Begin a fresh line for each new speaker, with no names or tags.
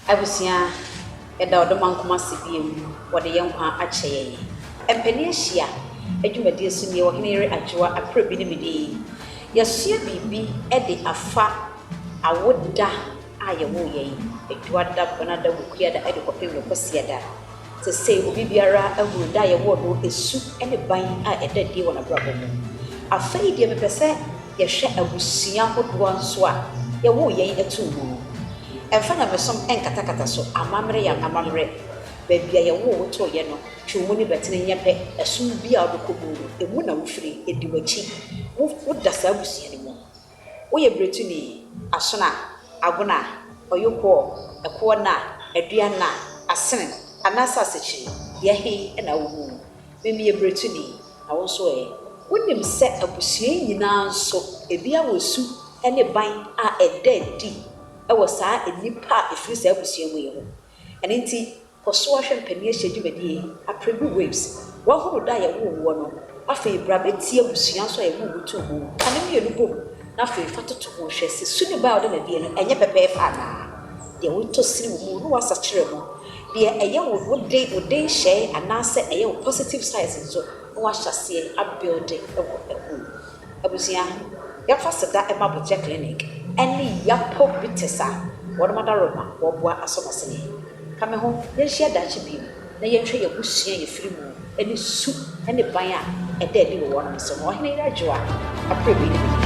Abusua eda odoma nkoma sibiem wode yenkwa akyeye empani ahia adwumadi asumie Oheneyere Aprebi ne mede yasua bibi de afa awoda ayewo yei eduada bonada wukuada de kopem no kosiada se sei obi biara ahuru da yewo do esu ne ban a edade wona brabo mu afa yi de mepese yehwe abusua hodoa nso a yewo yei etumu Enfana mesom enkatakata so amamre ya amamre bebia ye wo woto ye no twumu ni betene nyepe esum bia odokobu emu na wofiri ediwachi wo dasa abusia ni mo wo ye bretuni asona agona oyoko eko na adua na asene anasa asechi ye he na wo memi ye bretuni na wo so wonim se abusia nyina nso ebia wosu ene ban a edadi ewo saa enipa efiri saa abusua mu yeho ene nti koso ahwe mpani ahye dwumadie Aprebi waves wo horo da ye wo no afi brabeti abusua so ye wo butu mu ane me yelu bom na afi fatoto ho hwe se suni ba oda na die no enye pepe fa na de wo to siri mu no wasa kire mu de eye wo de hye anase eye positive sides so no wahyase abuild ewo abusua ya fasada emaboche clinic ene yapo bitesa wodmada roma wobua asomasene kame ho yenhia dachi bi na yenhwe yebusua yefiri mu ene su ene ban a ede de wo no so Oheneyere Aprebi